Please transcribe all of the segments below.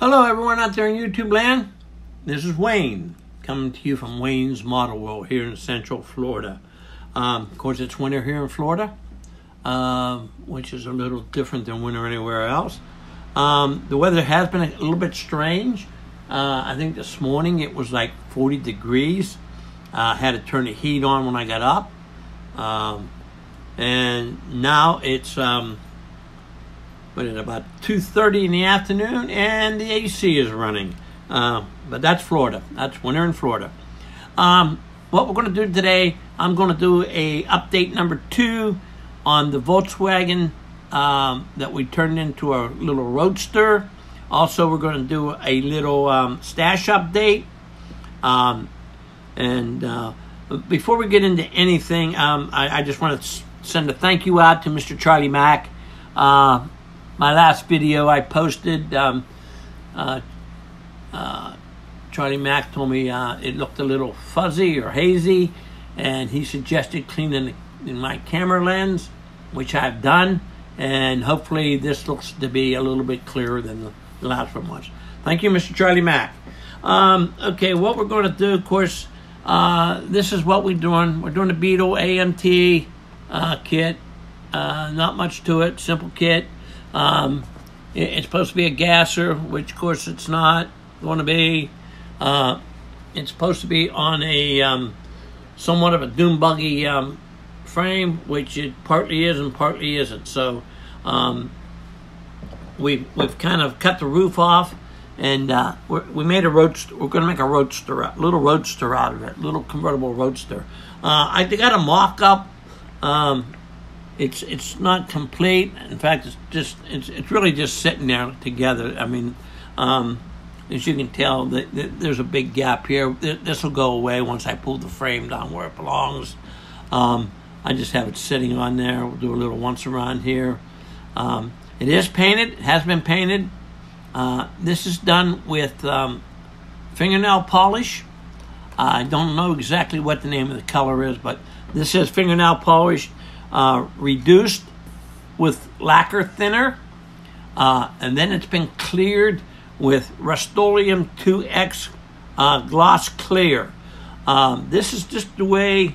Hello everyone out there in YouTube land. This is Wayne coming to you from Wayne's Model World here in Central Florida. Of course, it's winter here in Florida, which is a little different than winter anywhere else. The weather has been a little bit strange. I think this morning it was like 40 degrees. Had to turn the heat on when I got up. And now it's about 2:30 in the afternoon, and the AC is running. But that's Florida. That's winter in Florida. What we're going to do today, I'm going to do a update number 2 on the Volkswagen that we turned into a little roadster. Also, we're going to do a little stash update. Before we get into anything, I just want to send a thank you out to Mr. Charlie Mack. My last video I posted, Charlie Mack told me it looked a little fuzzy or hazy, and he suggested cleaning my camera lens, which I've done, and hopefully this looks to be a little bit clearer than the last one was. Thank you, Mr. Charlie Mack. Okay, what we're going to do, of course, this is what we're doing. We're doing the Beetle AMT kit. Not much to it, simple kit. It's supposed to be a gasser, which of course it's not going to be. It's supposed to be on a somewhat of a dune buggy frame, which it partly is and partly isn't. So we've kind of cut the roof off, and we made a roadster. We're going to make a roadster, a little roadster out of it, little convertible roadster. I got a mock-up. It's not complete. In fact, it's really just sitting there together. I mean, as you can tell, there's a big gap here. This will go away once I pull the frame down where it belongs. I just have it sitting on there. We'll do a little once around here. It is painted. It has been painted. This is done with fingernail polish. I don't know exactly what the name of the color is, but this is fingernail polish. Reduced with lacquer thinner, and then it's been cleared with Rust-Oleum 2X gloss clear. This is just the way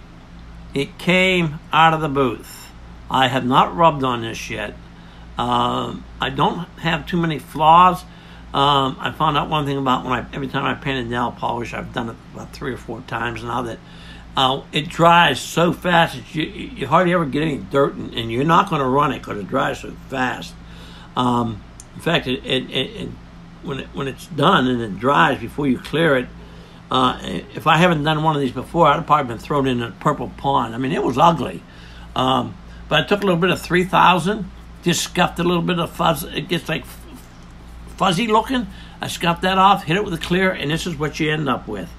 it came out of the booth. I have not rubbed on this yet. I don't have too many flaws. I found out one thing about every time I painted nail polish, I've done it about 3 or 4 times now, that it dries so fast that you hardly ever get any dirt, and you're not going to run it because it dries so fast. In fact, when it's done and it dries before you clear it, if I haven't done one of these before, I'd have probably been thrown in a purple pond. I mean, it was ugly. But I took a little bit of 3000, just scuffed a little bit of fuzz. It gets like fuzzy looking. I scuffed that off, hit it with a clear, and this is what you end up with.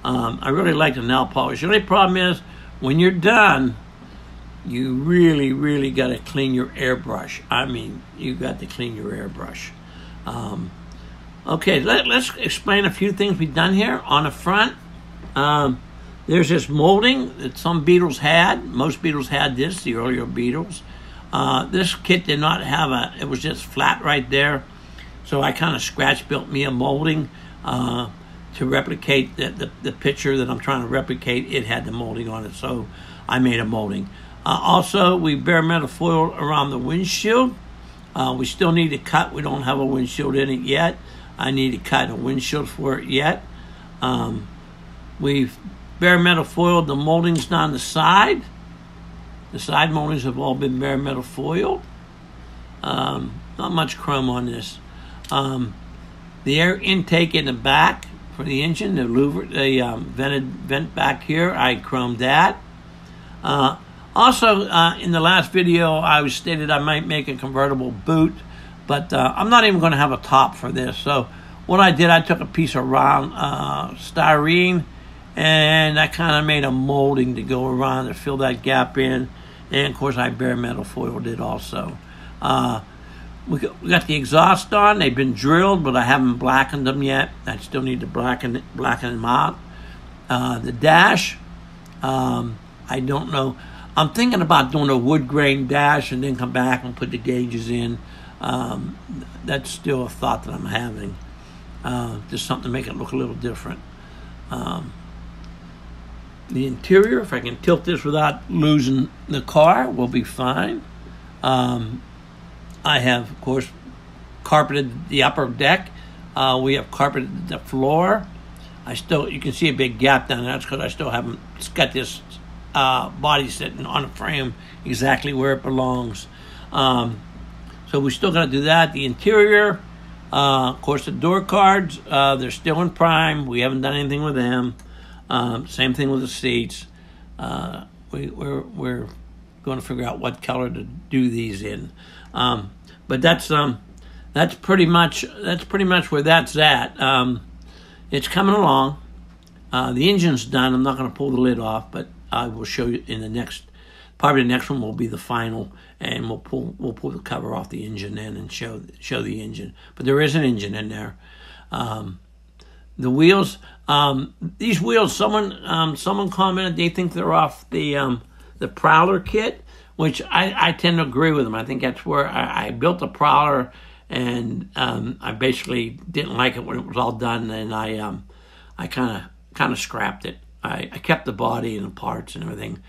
I really like the nail polish. The only problem is, when you're done, you really, really got to clean your airbrush. I mean, you got to clean your airbrush. Okay, let's explain a few things we've done here. On the front, there's this molding that some Beetles had. Most Beetles had this, the earlier Beetles. This kit did not have it was just flat right there. So I kind of scratch built me a molding to replicate the picture that I'm trying to replicate. It had the molding on it, so I made a molding. Also, we bare metal foil around the windshield. We still need to cut. We don't have a windshield in it yet. I need to cut a windshield for it yet. We've bare metal foiled the moldings down the side. The side moldings have all been bare metal foiled. Not much chrome on this. The air intake in the back for the engine, the louver, the vented vent back here, I chromed that. Also, in the last video, I stated I might make a convertible boot, but I'm not even going to have a top for this. So what I did, I took a piece of round styrene, and I kind of made a molding to go around to fill that gap in. And of course, I bare metal foiled it also. We got the exhaust on. They've been drilled, but I haven't blackened them yet. I still need to blacken them out. The dash, I don't know. I'm thinking about doing a wood grain dash and then come back and put the gauges in. That's still a thought that I'm having. just something to make it look a little different. The interior, if I can tilt this without losing the car, will be fine. I have, of course, carpeted the upper deck. We have carpeted the floor. You can see a big gap down there. That's because I still haven't got this body sitting on a frame exactly where it belongs. So we still got to do that. The interior, of course, the door cards, they're still in prime. We haven't done anything with them. Same thing with the seats. We're going to figure out what color to do these in. But that's pretty much where that's at. It's coming along. The engine's done. I'm not going to pull the lid off, but I will show you in the next. Probably the next one will be the final, and we'll pull the cover off the engine then and show the engine. But there is an engine in there. The wheels, these wheels. Someone commented they think they're off the Prowler kit, which I tend to agree with them. I think that's where I built the Prowler, and I basically didn't like it when it was all done, and I kind of scrapped it. I kept the body and the parts and everything.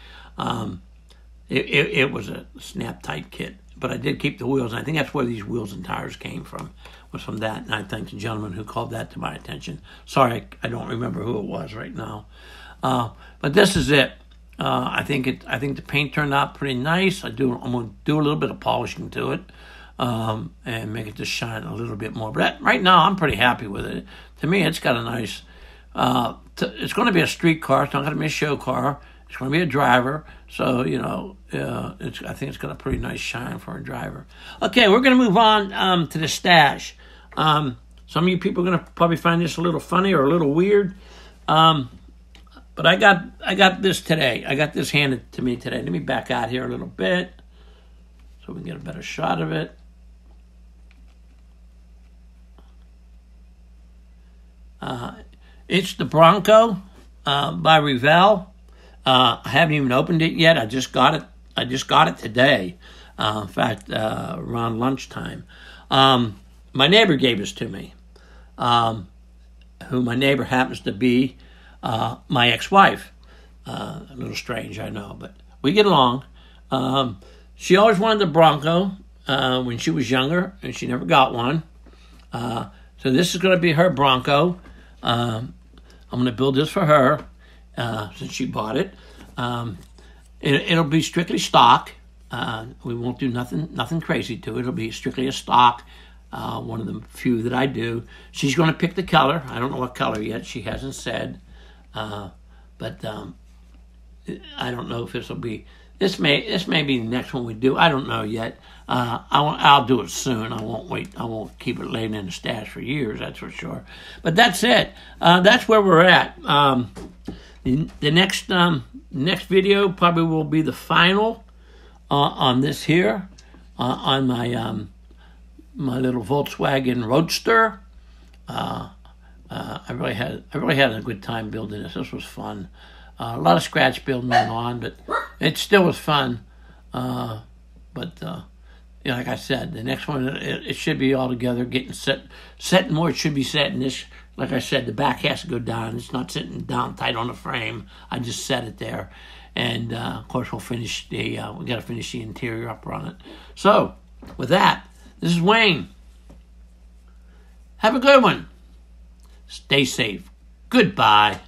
It was a snap tight kit, but I did keep the wheels, and I think that's where these wheels and tires came from. Was from that, and I thank the gentleman who called that to my attention. Sorry, I don't remember who it was right now. But this is it. I think the paint turned out pretty nice. I'm going to do a little bit of polishing to it, and make it just shine a little bit more. But right now, I'm pretty happy with it. To me, it's got a nice. It's going to be a street car. It's not going to be a show car. It's going to be a driver. So I think it's got a pretty nice shine for a driver. Okay, we're going to move on to the stash. Some of you people are going to probably find this a little funny or a little weird. But I got this today. I got this handed to me today. Let me back out here a little bit so we can get a better shot of it. It's the Bronco by Revell. I haven't even opened it yet. I just got it today. In fact, around lunchtime. My neighbor gave this to me. Who my neighbor happens to be my ex-wife. A little strange, I know, but we get along. She always wanted the Bronco when she was younger, and she never got one. So this is going to be her Bronco. I'm going to build this for her since she bought it. It'll be strictly stock. We won't do nothing crazy to it. It'll be strictly a stock. One of the few that I do. She's going to pick the color. I don't know what color yet. She hasn't said. But I don't know if this will be. This may be the next one we do. I don't know yet. I'll do it soon. I won't wait. I won't keep it laying in the stash for years. That's for sure. But that's it. That's where we're at. The next video probably will be the final on this here on my my little Volkswagen Roadster. I really had a good time building this. This was fun. A lot of scratch building went on, but it still was fun. Like I said, the next one it should be all together, getting set more. It should be set in this. Like I said, the back has to go down. It's not sitting down tight on the frame. I just set it there, and of course we'll finish we got to finish the interior up on it. So with that, this is Wayne. Have a good one. Stay safe. Goodbye.